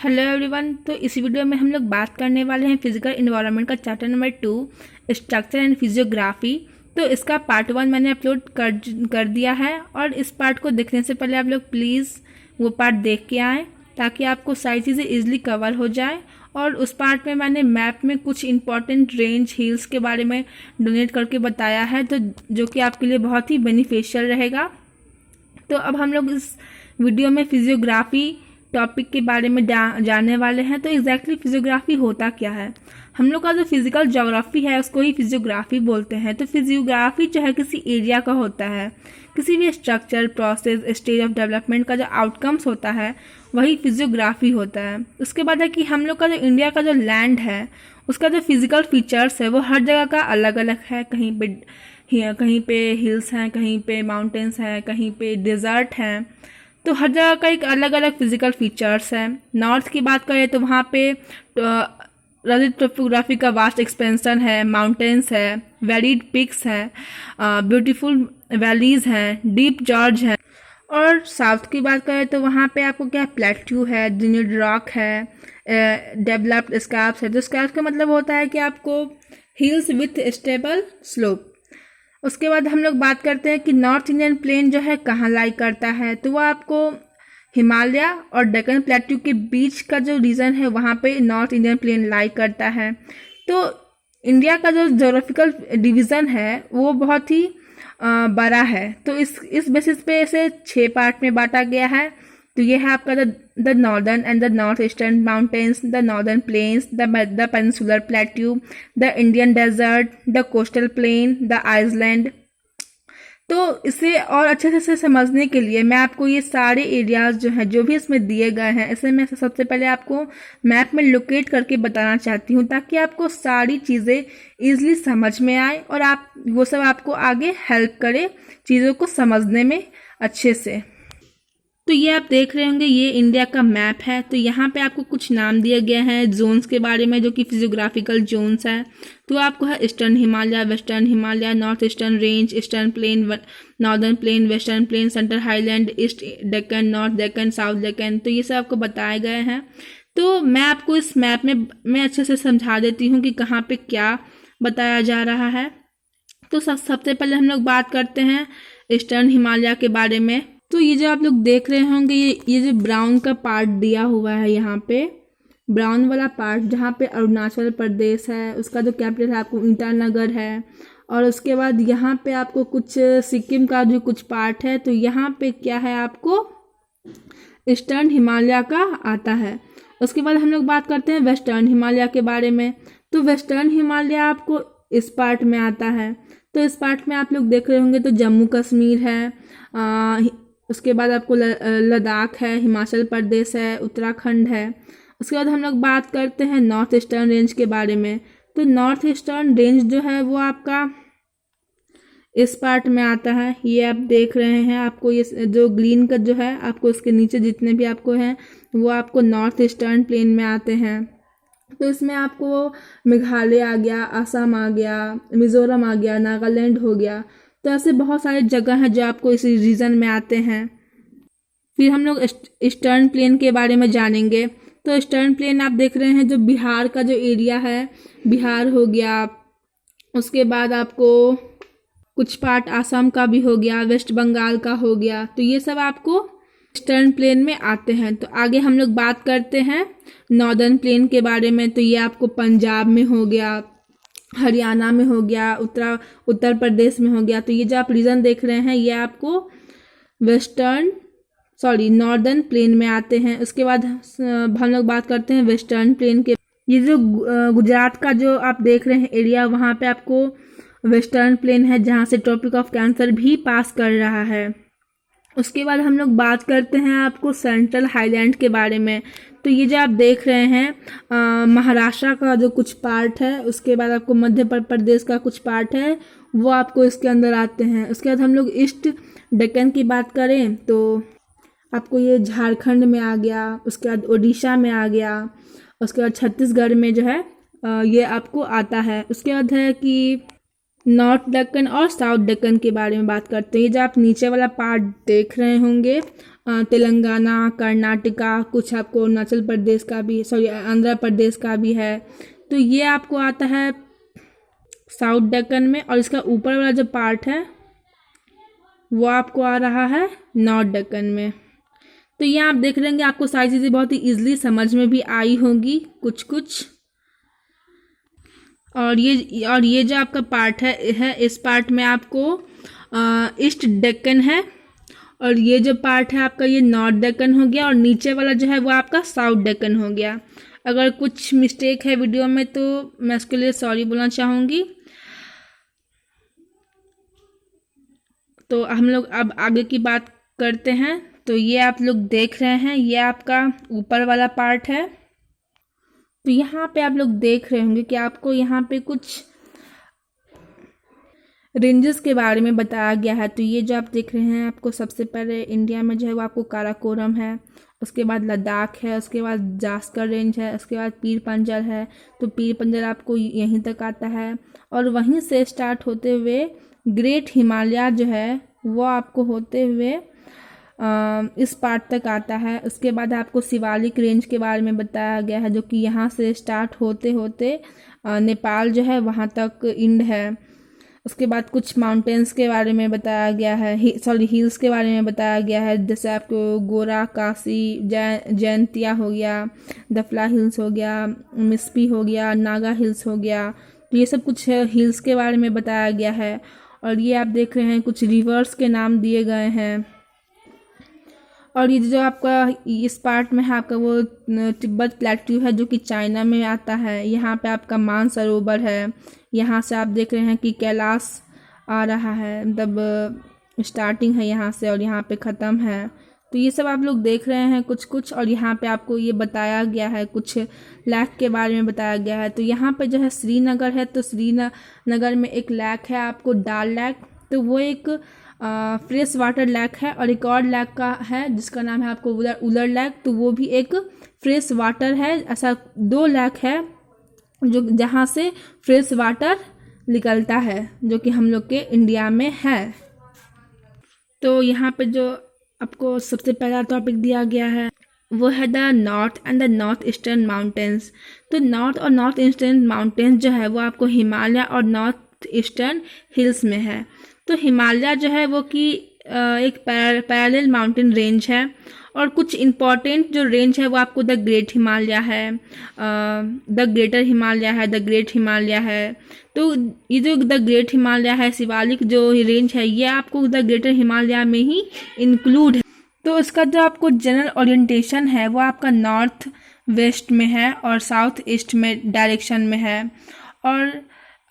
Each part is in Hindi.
Hello everyone. तो इस वीडियो में हम लोग बात करने वाले हैं फिजिकल इन्वायरमेंट का chapter number 2 structure and physiography. तो इसका पार्ट 1 मैंने अपलोड कर दिया है और इस पार्ट को देखने से पहले आप लोग प्लीज़ वो पार्ट देख के आएँ ताकि आपको सारी चीज़ें ईजिली कवर हो जाए। और उस पार्ट में मैंने मैप में कुछ इंपॉर्टेंट रेंज हिल्स के बारे में डोनेट करके बताया है, तो जो कि आपके लिए बहुत ही बेनिफिशियल रहेगा। तो अब हम लोग इस वीडियो में फिजियोग्राफी टॉपिक के बारे में जानने वाले हैं। तो एग्जैक्टली फिजियोग्राफी होता क्या है? हम लोग का जो फिजिकल ज्योग्राफी है उसको ही फिजियोग्राफी बोलते हैं। तो फिजियोग्राफी जो है किसी एरिया का होता है, किसी भी structure, process, stage of development का जो आउटकम्स होता है वही फिजियोग्राफी होता है। उसके बाद है कि हम लोग का जो इंडिया का जो लैंड है उसका जो फिजिकल फीचर्स है वो हर जगह का अलग अलग है। कहीं पे हिल्स हैं, कहीं पे माउंटेन्स हैं, कहीं पे डिज़र्ट हैं। तो हर जगह का एक अलग अलग फिजिकल फीचर्स है। नॉर्थ की बात करें तो वहाँ पे रजित टोपोग्राफी का वास्ट एक्सपेंशन है, माउंटेन्स है, वैलिड पिक्स है, ब्यूटीफुल वैलीज हैं, डीप जॉर्ज है। और साउथ की बात करें तो वहाँ पे आपको क्या प्लेट्यू है, डिनिड रॉक है, डेवलप्ड स्कार्प्स है। तो स्कार्प्स का मतलब होता है कि आपको हिल्स विथ स्टेबल स्लोप। उसके बाद हम लोग बात करते हैं कि नॉर्थ इंडियन प्लेन जो है कहाँ लाई करता है। तो वो आपको हिमालय और डेक्कन प्लेट्यू के बीच का जो रीजन है वहाँ पे नॉर्थ इंडियन प्लेन लाई करता है। तो इंडिया का जो ज्योग्राफिकल डिवीज़न है वो बहुत ही बड़ा है। तो इस बेसिस पे इसे 6 पार्ट में बांटा गया है। तो ये है आपका the northern and the north eastern mountains, the northern plains, the peninsular plateau, the Indian desert, the coastal plain, the island. तो इसे और अच्छे से समझने के लिए मैं आपको ये सारे एरियाज जो हैं जो भी इसमें दिए गए हैं इसे मैं सबसे पहले आपको मैप में लोकेट करके बताना चाहती हूँ ताकि आपको सारी चीज़ें ईजिली समझ में आए और आप वो सब आपको आगे हेल्प करे चीज़ों को समझने में अच्छे से। तो ये आप देख रहे होंगे ये इंडिया का मैप है। तो यहाँ पे आपको कुछ नाम दिए गए हैं जोन्स के बारे में जो कि फिजियोग्राफिकल जोन्स है। तो आपको है eastern Himalaya, western Himalaya, north eastern range, eastern plain, northern plain, western plain, central highland, east Deccan, north Deccan, south Deccan. तो ये सब आपको बताए गए हैं। तो मैं आपको इस मैप में मैं अच्छे से समझा देती हूँ कि कहाँ पे क्या बताया जा रहा है। तो सबसे पहले हम लोग बात करते हैं ईस्टर्न हिमालय के बारे में। तो ये जो आप लोग देख रहे होंगे ये जो ब्राउन का पार्ट दिया हुआ है, यहाँ पे ब्राउन वाला पार्ट जहाँ पे अरुणाचल प्रदेश है उसका जो कैपिटल है आपको ईटानगर है। और उसके बाद यहाँ पे आपको कुछ सिक्किम का जो कुछ पार्ट है। तो यहाँ पे क्या है आपको ईस्टर्न हिमालय का आता है। उसके बाद हम लोग बात करते हैं वेस्टर्न हिमालय के बारे में। तो वेस्टर्न हिमालय आपको इस पार्ट में आता है। तो इस पार्ट में आप लोग देख रहे होंगे तो जम्मू कश्मीर है, उसके बाद आपको लद्दाख है, हिमाचल प्रदेश है, उत्तराखंड है। उसके बाद हम लोग बात करते हैं नॉर्थ ईस्टर्न रेंज के बारे में। तो नॉर्थ ईस्टर्न रेंज जो है वो आपका इस पार्ट में आता है। ये आप देख रहे हैं, आपको ये जो ग्रीन का जो है आपको इसके नीचे जितने भी आपको हैं वो आपको नॉर्थ ईस्टर्न प्लेन में आते हैं। तो इसमें आपको मेघालय आ गया, असम आ गया, मिजोरम आ गया, नागालैंड हो गया। तो ऐसे बहुत सारे जगह हैं जो आपको इस रीजन में आते हैं। फिर हम लोग ईस्टर्न प्लेन के बारे में जानेंगे। तो ईस्टर्न प्लेन आप देख रहे हैं जो बिहार का जो एरिया है, बिहार हो गया। उसके बाद आपको कुछ पार्ट आसाम का भी हो गया, वेस्ट बंगाल का हो गया। तो ये सब आपको ईस्टर्न प्लेन में आते हैं। तो आगे हम लोग बात करते हैं नॉर्दर्न प्लेन के बारे में। तो ये आपको पंजाब में हो गया, हरियाणा में हो गया, उत्तर प्रदेश में हो गया। तो ये जो आप रीजन देख रहे हैं ये आपको नॉर्दर्न प्लेन में आते हैं। उसके बाद हम लोग बात करते हैं वेस्टर्न प्लेन के। ये जो गुजरात का जो आप देख रहे हैं एरिया वहाँ पे आपको वेस्टर्न प्लेन है जहाँ से ट्रॉपिक ऑफ कैंसर भी पास कर रहा है। उसके बाद हम लोग बात करते हैं आपको सेंट्रल हाईलैंड के बारे में। तो ये जो आप देख रहे हैं महाराष्ट्र का जो कुछ पार्ट है, उसके बाद आपको मध्य प्रदेश का कुछ पार्ट है वो आपको इसके अंदर आते हैं। उसके बाद हम लोग ईस्ट डेक्कन की बात करें तो आपको ये झारखंड में आ गया, उसके बाद उड़ीसा में आ गया, उसके बाद छत्तीसगढ़ में जो है ये आपको आता है। उसके बाद है कि नॉर्थ दक्कन और साउथ दक्कन के बारे में बात करते हैं। ये जो आप नीचे वाला पार्ट देख रहे होंगे, तेलंगाना, कर्नाटका, कुछ आपको अरुणाचल प्रदेश का भी, सॉरी आंध्र प्रदेश का भी है, तो ये आपको आता है साउथ दक्कन में। और इसका ऊपर वाला जो पार्ट है वो आपको आ रहा है नॉर्थ दक्कन में। तो ये आप देख लेंगे, आपको सारी चीज़ें बहुत ही ईजिली समझ में भी आई होंगी कुछ कुछ। और ये जो आपका पार्ट है इस पार्ट में आपको ईस्ट दक्कन है, और ये जो पार्ट है आपका ये नॉर्थ दक्कन हो गया, और नीचे वाला जो है वो आपका साउथ दक्कन हो गया। अगर कुछ मिस्टेक है वीडियो में तो मैं इसके लिए सॉरी बोलना चाहूँगी। तो हम लोग अब आगे की बात करते हैं। तो ये आप लोग देख रहे हैं, ये आपका ऊपर वाला पार्ट है। तो यहाँ पे आप लोग देख रहे होंगे कि आपको यहाँ पे कुछ रेंजेस के बारे में बताया गया है। तो ये जो आप देख रहे हैं, आपको सबसे पहले इंडिया में जो है वो आपको काराकोरम है, उसके बाद लद्दाख है, उसके बाद जास्कर रेंज है, उसके बाद पीर पंजल है। तो पीर पंजल आपको यहीं तक आता है, और वहीं से स्टार्ट होते हुए ग्रेट हिमालय जो है वो आपको होते हुए इस पार्ट तक आता है। उसके बाद आपको शिवालिक रेंज के बारे में बताया गया है, जो कि यहाँ से स्टार्ट होते होते नेपाल जो है वहाँ तक इंड है। उसके बाद कुछ माउंटेन्स के बारे में बताया गया है, हिल्स के बारे में बताया गया है, जैसे आपको गोरा, काशी, जयंतिया हो गया, दफला हिल्स हो गया, मिस्पी हो गया, नागा हिल्स हो गया। तो ये सब कुछ हिल्स के बारे में बताया गया है। और ये आप देख रहे हैं कुछ रिवर्स के नाम दिए गए हैं। और ये जो आपका इस पार्ट में है आपका वो तिब्बत प्लेट्यू है, जो कि चाइना में आता है। यहाँ पे आपका मानसरोवर है, यहाँ से आप देख रहे हैं कि कैलाश आ रहा है, मतलब स्टार्टिंग है यहाँ से और यहाँ पे ख़त्म है। तो ये सब आप लोग देख रहे हैं कुछ कुछ। और यहाँ पे आपको ये बताया गया है, कुछ लेक के बारे में बताया गया है। तो यहाँ पे जो है श्रीनगर है, तो श्रीनगर में एक लेक है आपको डाल लेक, तो वो एक फ्रेश वाटर लेक है। और एक और लेक का है जिसका नाम है आपको उलर लेक, तो वो भी एक फ्रेश वाटर है। ऐसा 2 लेक है जो जहाँ से फ्रेश वाटर निकलता है, जो कि हम लोग के इंडिया में है। तो यहाँ पे जो आपको सबसे पहला टॉपिक दिया गया है वो है the north and the north eastern mountains. तो नॉर्थ और नॉर्थ ईस्टर्न माउंटेन्स जो है वो आपको हिमालय और नॉर्थ ईस्टर्न हिल्स में है। तो हिमालय जो है वो कि एक पैरेलल माउंटेन रेंज है, और कुछ इम्पॉर्टेंट जो रेंज है वो आपको द ग्रेट हिमालय है, द ग्रेटर हिमालय है, द ग्रेट हिमालय है। तो ये जो द ग्रेट हिमालय है, शिवालिक जो रेंज है, ये आपको द ग्रेटर हिमालय में ही इंक्लूड है। तो इसका जो आपको जनरल ओरिएंटेशन है वो आपका नॉर्थ वेस्ट में है और साउथ ईस्ट में डायरेक्शन में है, और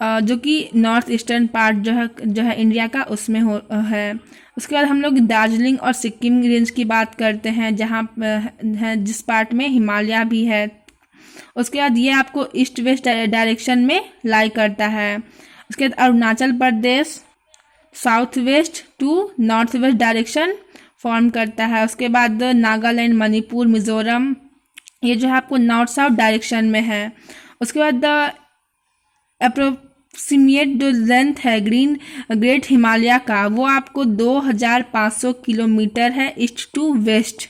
जो कि नॉर्थ ईस्टर्न पार्ट जो है इंडिया का उसमें है। उसके बाद हम लोग दार्जिलिंग और सिक्किम रेंज की बात करते हैं, जहाँ है जिस पार्ट में हिमालय भी है। उसके बाद ये आपको ईस्ट वेस्ट डायरेक्शन में लाई करता है। उसके बाद Arunachal Pradesh south west to north west direction form करता है। उसके बाद नागालैंड, मणिपुर, मिजोरम, ये जो है आपको नॉर्थ साउथ डायरेक्शन में है। उसके बाद द अप्रोक्सीमेट जो लेंथ है ग्रेट हिमालय का वो आपको 2500 किलोमीटर है ईस्ट टू वेस्ट,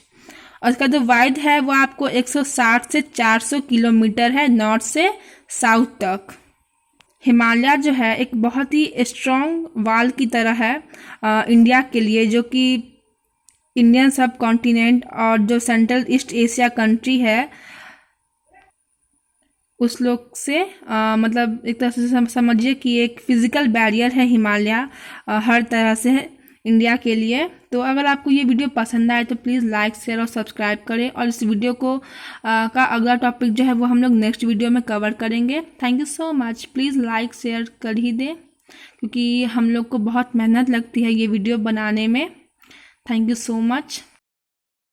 और इसका जो वाइड है वो आपको 160 से 400 किलोमीटर है नॉर्थ से साउथ तक। हिमालय जो है एक बहुत ही स्ट्रॉन्ग वाल की तरह है इंडिया के लिए, जो कि इंडियन सब कॉन्टिनेंट और जो सेंट्रल ईस्ट एशिया कंट्री है उस लोग से मतलब एक तरह से समझिए कि एक फिजिकल बैरियर है हिमालय हर तरह से इंडिया के लिए। तो अगर आपको ये वीडियो पसंद आए तो प्लीज़ लाइक, शेयर और सब्सक्राइब करें, और इस वीडियो को का अगला टॉपिक जो है वो हम लोग नेक्स्ट वीडियो में कवर करेंगे। Thank you so much. Please like share कर ही दें, क्योंकि हम लोग को बहुत मेहनत लगती है ये वीडियो बनाने में। Thank you so much.